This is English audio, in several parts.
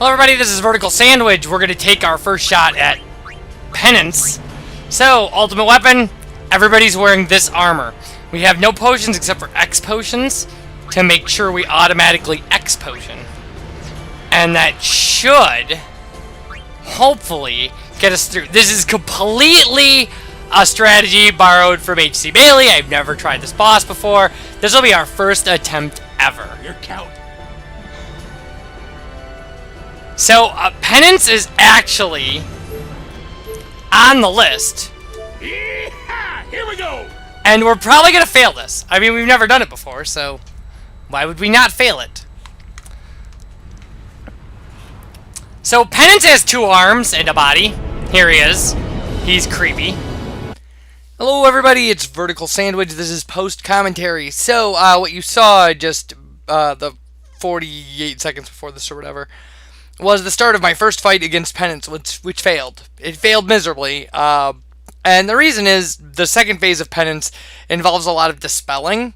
Hello everybody, this is VerticalSandwich. We're going to take our first shot at Penance. So, ultimate weapon, everybody's wearing this armor. We have no potions except for X potions to make sure we automatically X potion. And that should, hopefully, get us through. This is completely a strategy borrowed from H.C. Bailey. I've never tried this boss before. This will be our first attempt ever. Your count. So, Penance is actually on the list. Yeehaw! Here we go! And we're probably going to fail this. I mean, we've never done it before, so why would we not fail it? So, Penance has 2 arms and a body. Here he is. He's creepy. Hello, everybody. It's VerticalSandwich. This is post-commentary. So, what you saw just the 48 seconds before this or whatever was the start of my first fight against Penance, which failed. It failed miserably. And the reason is the second phase of Penance involves a lot of dispelling,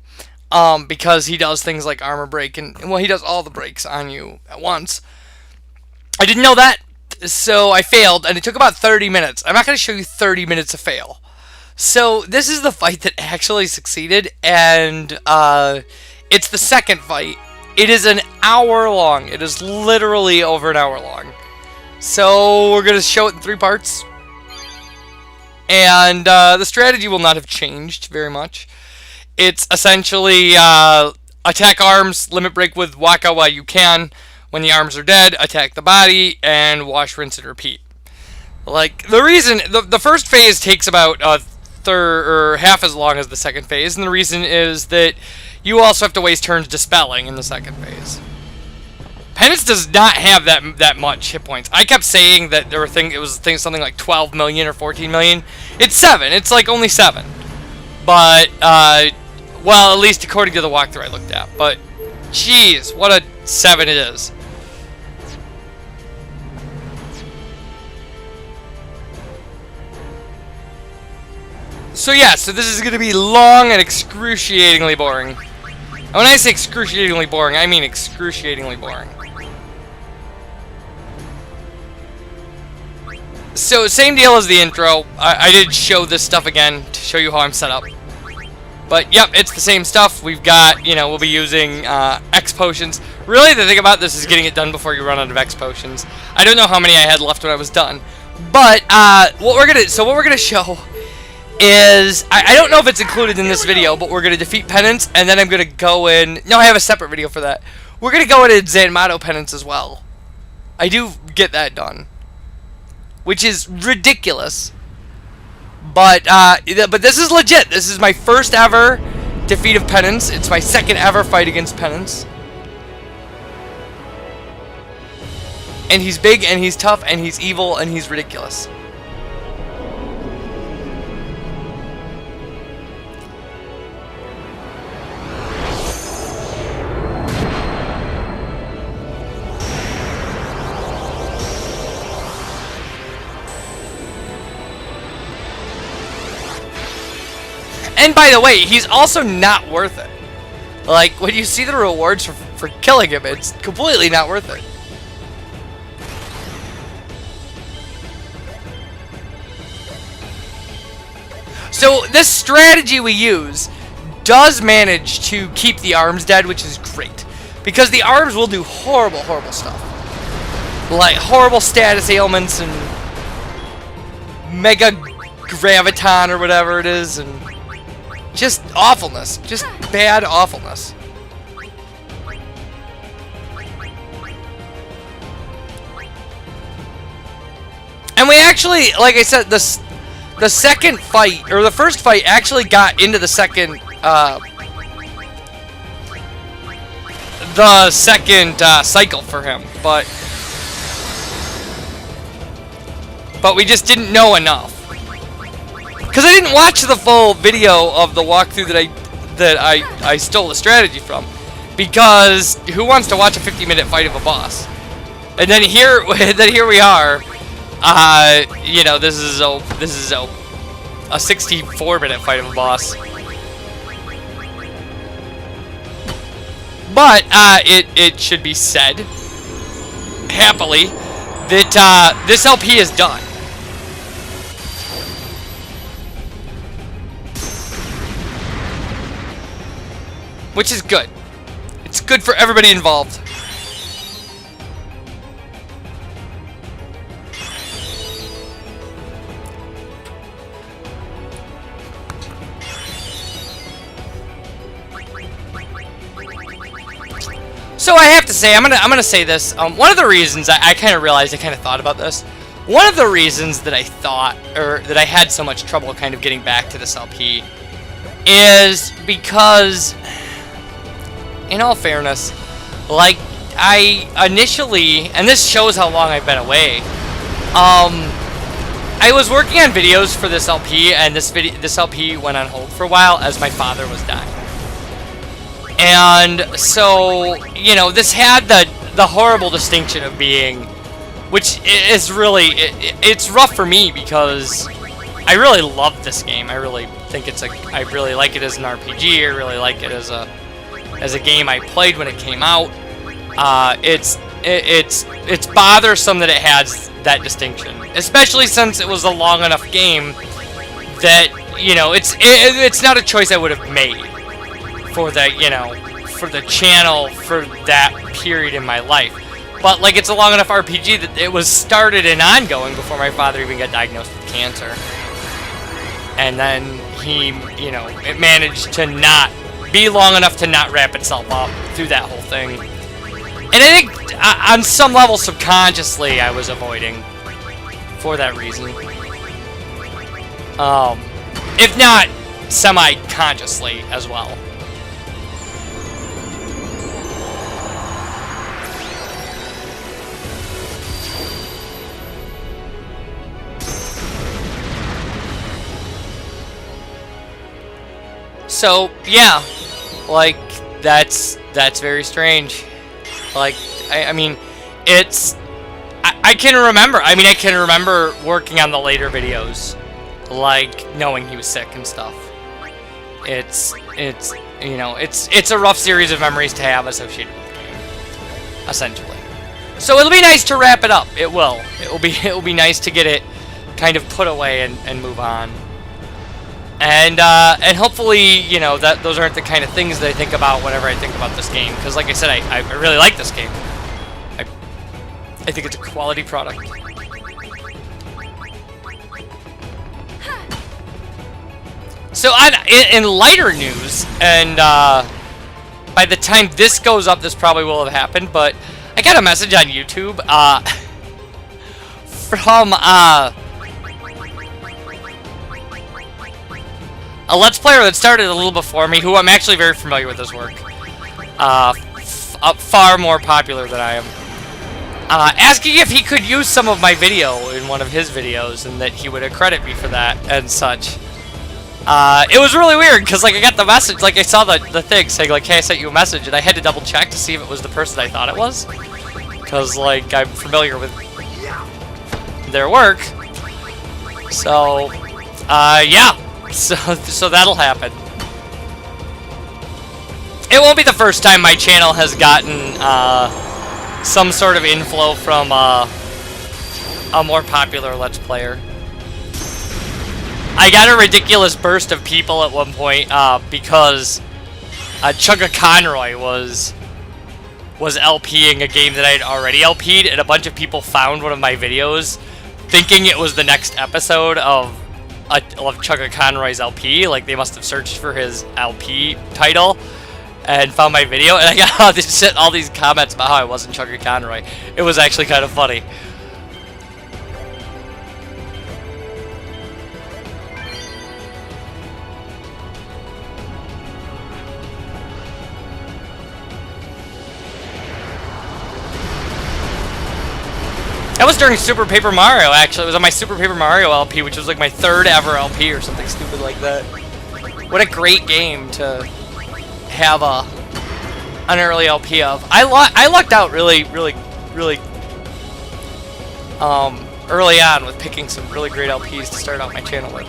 because he does things like armor break, and well, he does all the breaks on you at once. I didn't know that, so I failed, and it took about 30 minutes. I'm not going to show you 30 minutes of fail. So this is the fight that actually succeeded, and it's the second fight. It is an hour long. It is literally over an hour long. So we're going to show it in 3 parts. And the strategy will not have changed very much. It's essentially attack arms, limit break with Waka while you can. When the arms are dead, attack the body, and wash, rinse, and repeat. Like, the reason, the first phase takes about half as long as the second phase, and the reason is that you also have to waste turns dispelling in the second phase. Penance does not have that much hit points. I kept saying that it was something like 12 million or 14 million. It's 7. It's like only 7. But well, at least according to the walkthrough I looked at. But jeez, what a 7 it is. So yeah, so this is going to be long and excruciatingly boring. And when I say excruciatingly boring, I mean excruciatingly boring. So, same deal as the intro. I did show this stuff again to show you how I'm set up. But, yep, it's the same stuff. We've got, we'll be using X potions. Really, the thing about this is getting it done before you run out of X potions. I don't know how many I had left when I was done. But, what we're gonna show is, I don't know if it's included in this video, but we're going to defeat Penance, and then I'm going to go in... No, I have a separate video for that. We're going to go in Zanmato Penance as well. I do get that done. Which is ridiculous. But this is legit. This is my first ever defeat of Penance. It's my second ever fight against Penance. And he's big, and he's tough, and he's evil, and he's ridiculous. And by the way, he's also not worth it. Like, when you see the rewards for killing him, it's completely not worth it. So, this strategy we use does manage to keep the arms dead, which is great. Because the arms will do horrible, horrible stuff. Like, horrible status ailments and Mega Graviton or whatever it is, and just awfulness. Just bad awfulness. And we actually, like I said, the second fight, or the first fight, actually got into the second, cycle for him, but we just didn't know enough. Because I didn't watch the full video of the walkthrough that I stole the strategy from. Because who wants to watch a 50-minute fight of a boss? And then here we are. This is a 64-minute fight of a boss. But it should be said happily that this LP is done. Which is good. It's good for everybody involved. So I have to say, I'm gonna say this. One of the reasons I kind of realized, I kind of thought about this. One of the reasons that I thought, or that I had so much trouble kind of getting back to this LP, is because, in all fairness, like I initially, and this shows how long I've been away. I was working on videos for this LP, and this LP went on hold for a while as my father was dying. And so, you know, this had the horrible distinction of being, which is really, it's rough for me because I really love this game. I really think I really like it as an RPG. I really like it as a game I played when it came out. It's bothersome that it has that distinction, especially since it was a long enough game that, you know, it's not a choice I would have made for the, you know, for the channel for that period in my life. But, like, it's a long enough RPG that it was started and ongoing before my father even got diagnosed with cancer. And then he, you know, it managed to not be long enough to not wrap itself up through that whole thing. And I think, on some level, subconsciously, I was avoiding for that reason. If not semi-consciously as well. So, yeah, like, that's very strange. Like, I mean, it's, I can remember, I can remember working on the later videos, like, knowing he was sick and stuff. It's, you know, it's a rough series of memories to have associated with the game, essentially. So it'll be nice to wrap it up, it will. It'll be nice to get it kind of put away and move on. And hopefully, you know, that those aren't the kind of things that I think about whenever I think about this game. Because, like I said, I really like this game. I think it's a quality product. So, in lighter news, and by the time this goes up, this probably will have happened, but I got a message on YouTube from a Let's Player that started a little before me, who I'm actually very familiar with his work. Far more popular than I am. Asking if he could use some of my video in one of his videos, and that he would accredit me for that, and such. It was really weird, because, like, I got the message, like, I saw the thing saying, like, hey, I sent you a message, and I had to double check to see if it was the person I thought it was. Because, like, I'm familiar with their work. So, yeah. So that'll happen. It won't be the first time my channel has gotten some sort of inflow from a more popular Let's Player. I got a ridiculous burst of people at one point because Chugga Conroy was LPing a game that I had already LP'd, and a bunch of people found one of my videos thinking it was the next episode of Chugga Conroy's LP. Like, they must have searched for his LP title and found my video, and I got all these comments about how I wasn't Chugga Conroy. It was actually kind of funny. That was during Super Paper Mario, actually. It was on my Super Paper Mario LP, which was like my third ever LP or something stupid like that. What a great game to have an early LP of. I lucked out really early on with picking some really great LPs to start out my channel with.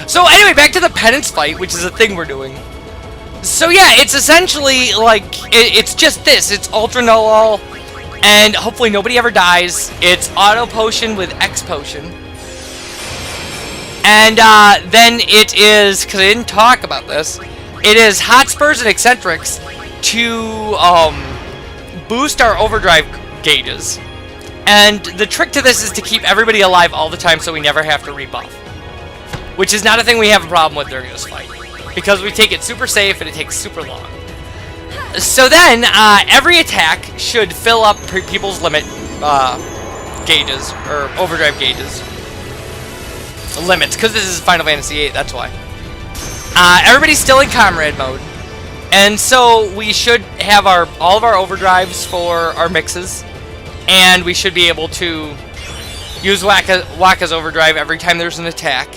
So anyway, back to the Penance fight, which is a thing we're doing. So yeah, it's essentially like, it's just this. It's Ultra Null. And hopefully nobody ever dies. It's auto potion with X potion. And then it is, because I didn't talk about this, it is Hotspurs and Eccentrics to boost our overdrive gauges. And the trick to this is to keep everybody alive all the time so we never have to rebuff. Which is not a thing we have a problem with during this fight. Because we take it super safe and it takes super long. So then, every attack should fill up people's limit gauges, or overdrive gauges. Limits, because this is Final Fantasy VIII, that's why. Everybody's still in Comrade mode. And so we should have all of our overdrives for our mixes. And we should be able to use Wakka's overdrive every time there's an attack.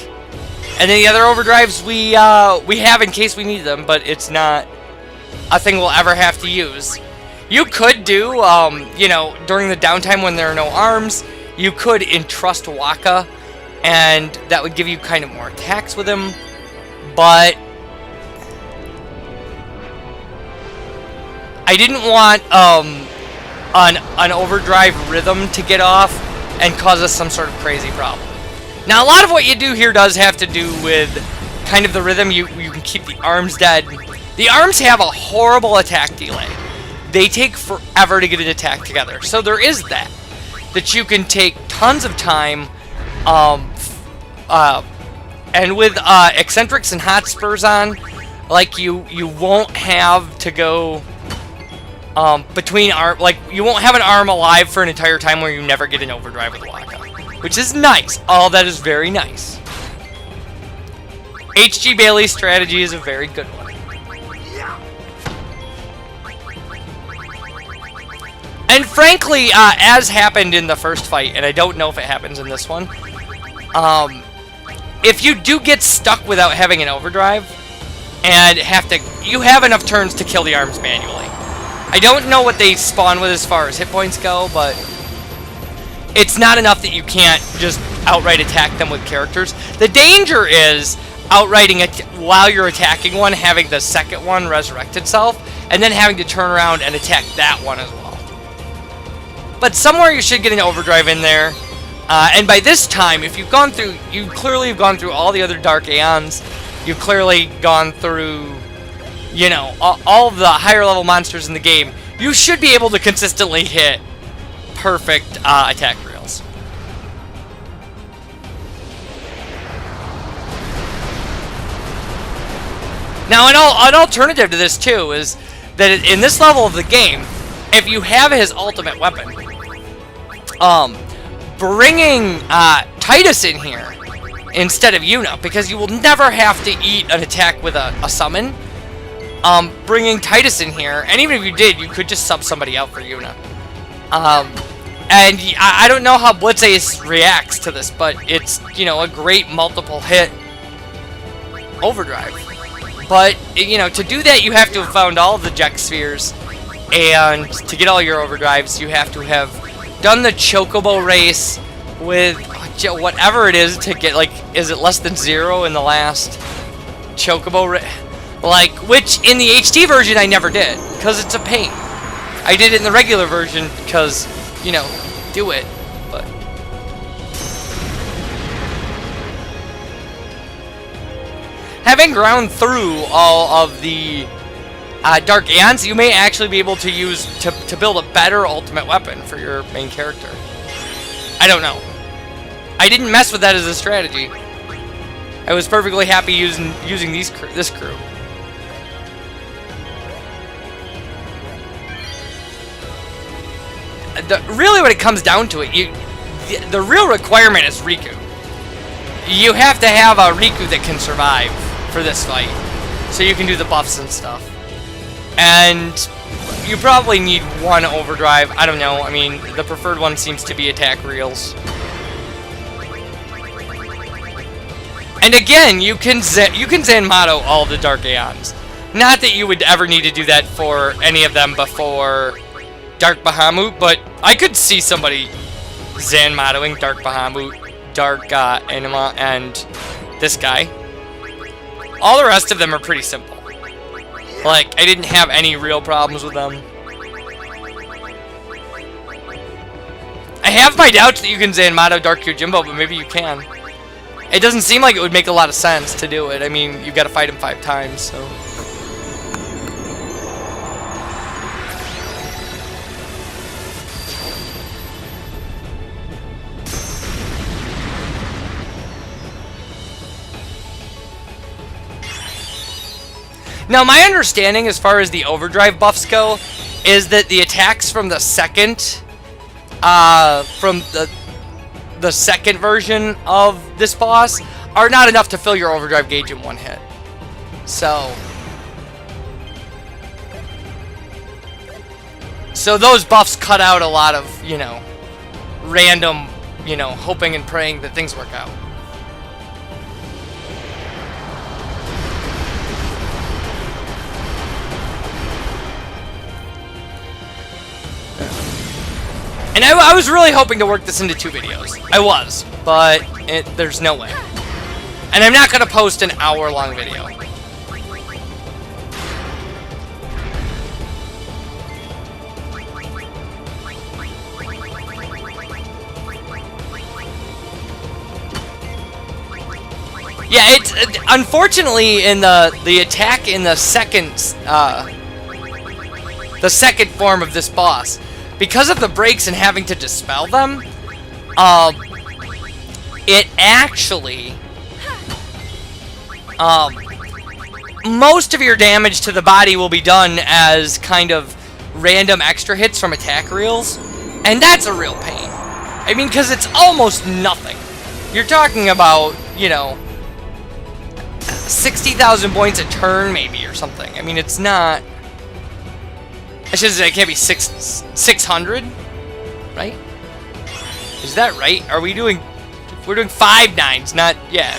And then the other overdrives we have in case we need them, but it's not a thing we'll ever have to use. You could do, you know, during the downtime when there are no arms, you could entrust Wakka, and that would give you kind of more attacks with him, but I didn't want an overdrive rhythm to get off and cause us some sort of crazy problem. Now, a lot of what you do here does have to do with kind of the rhythm. You can keep the arms dead. The arms have a horrible attack delay. They take forever to get an attack together. So there is that you can take tons of time, and with Eccentrics and Hotspurs on, like you won't have to go between arm, like you won't have an arm alive for an entire time where you never get an overdrive with Wakka, which is nice. All that is very nice. H.G. Bailey's strategy is a very good one. And frankly, as happened in the first fight, and I don't know if it happens in this one, if you do get stuck without having an overdrive, and you have enough turns to kill the arms manually. I don't know what they spawn with as far as hit points go, but it's not enough that you can't just outright attack them with characters. The danger is outrighting it while you're attacking one, having the second one resurrect itself, and then having to turn around and attack that one as well. But somewhere you should get an overdrive in there. And by this time, if you clearly have gone through all the other Dark Aeons. You've clearly gone through, you know, all of the higher level monsters in the game. You should be able to consistently hit perfect attack reels. Now, an alternative to this, too, is that in this level of the game, if you have his ultimate weapon, bringing Titus in here instead of Yuna, because you will never have to eat an attack with a summon, bringing Titus in here, and even if you did, you could just sub somebody out for Yuna. And I don't know how Blitzace reacts to this, but it's, you know, a great multiple hit overdrive. But, you know, to do that, you have to have found all of the Jek Spheres, and to get all your overdrives, you have to have done the Chocobo race with whatever it is to get, like, is it less than 0 in the last Chocobo race? Like, which in the HD version I never did, because it's a pain. I did it in the regular version because, you know, do it, but... Having ground through all of the Dark Aeons, you may actually be able to use to build a better ultimate weapon for your main character. I don't know. I didn't mess with that as a strategy. I was perfectly happy using this crew. Really, when it comes down to it, the real requirement is Riku. You have to have a Riku that can survive for this fight, so you can do the buffs and stuff. And you probably need one overdrive. I don't know. I mean, the preferred one seems to be attack reels. And again, you can Zanmato all the Dark Aeons. Not that you would ever need to do that for any of them before Dark Bahamut, but I could see somebody Zanmatoing Dark Bahamut, Dark Anima, and this guy. All the rest of them are pretty simple. Like, I didn't have any real problems with them. I have my doubts that you can Zanmato Dark Yojimbo, but maybe you can. It doesn't seem like it would make a lot of sense to do it. I mean, you gotta fight him 5 times, so... Now, my understanding as far as the overdrive buffs go is that the attacks from the second, second version of this boss are not enough to fill your overdrive gauge in 1 hit. So those buffs cut out a lot of, you know, random, you know, hoping and praying that things work out. And I was really hoping to work this into 2 videos. I was, but there's no way. And I'm not going to post an hour-long video. Yeah, it's unfortunately in the attack in the second form of this boss. Because of the breaks and having to dispel them, it actually, most of your damage to the body will be done as kind of random extra hits from attack reels, and that's a real pain. I mean, because it's almost nothing. You're talking about, you know, 60,000 points a turn, maybe, or something. I mean, it's not... I should say it can't be 600, right? Is that right? Are we doing... We're doing 5 9s, not... Yeah.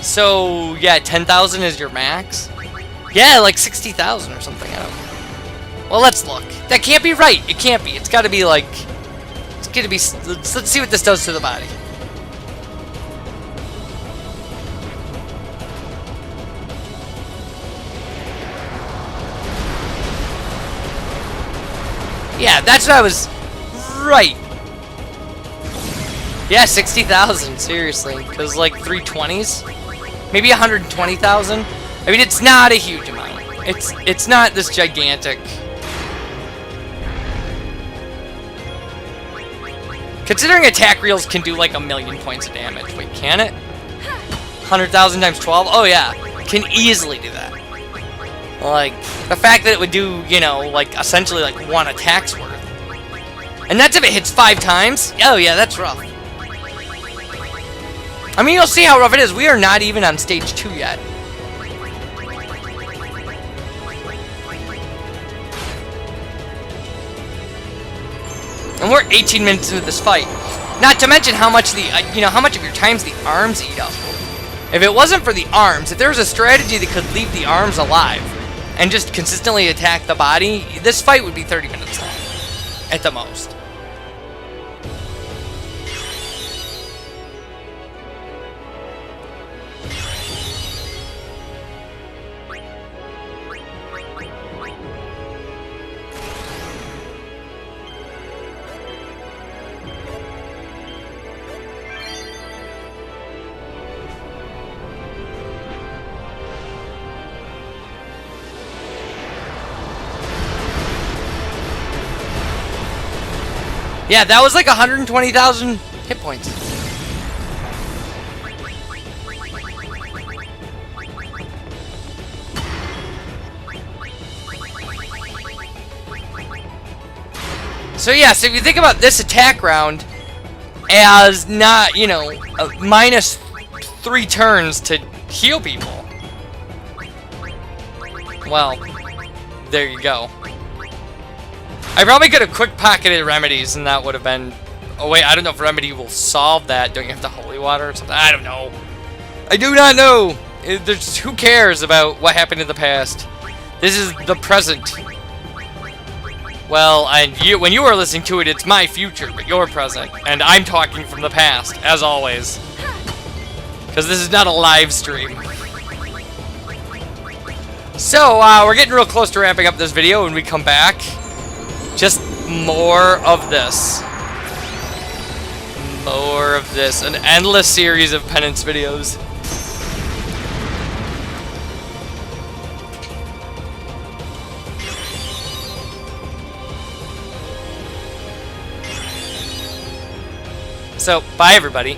So, yeah, 10,000 is your max? Yeah, like 60,000 or something. I don't know. Well, let's look. That can't be right. It can't be. It's got to be like... It's got to be... Let's see what this does to the body. Yeah, that's what I was... Right. Yeah, 60,000, seriously. Because, like, 320s? Maybe 120,000? I mean, it's not a huge amount. It's not this gigantic... Considering attack reels can do, like, 1,000,000 points of damage. Wait, can it? 100,000 times 12? Oh, yeah. Can easily do that. Like, the fact that it would do, you know, like, essentially, like, 1 attack's worth. And that's if it hits 5 times? Oh, yeah, that's rough. I mean, you'll see how rough it is. We are not even on stage 2 yet. And we're 18 minutes into this fight. Not to mention how much how much of your times the arms eat up. If it wasn't for the arms, if there was a strategy that could leave the arms alive and just consistently attack the body, this fight would be 30 minutes long. At the most. Yeah, that was like 120,000 hit points. So yeah, so if you think about this attack round as not, you know, minus 3 turns to heal people. Well, there you go. I probably could have quick pocketed remedies and that would have been... Oh wait, I don't know if remedy will solve that. Don't you have to holy water or something? I don't know. I do not know. Who cares about what happened in the past? This is the present. Well, and when you are listening to it, it's my future, but you're present. And I'm talking from the past, as always. Because this is not a live stream. So, we're getting real close to wrapping up this video when we come back. Just more of this. More of this. An endless series of penance videos. So, bye everybody.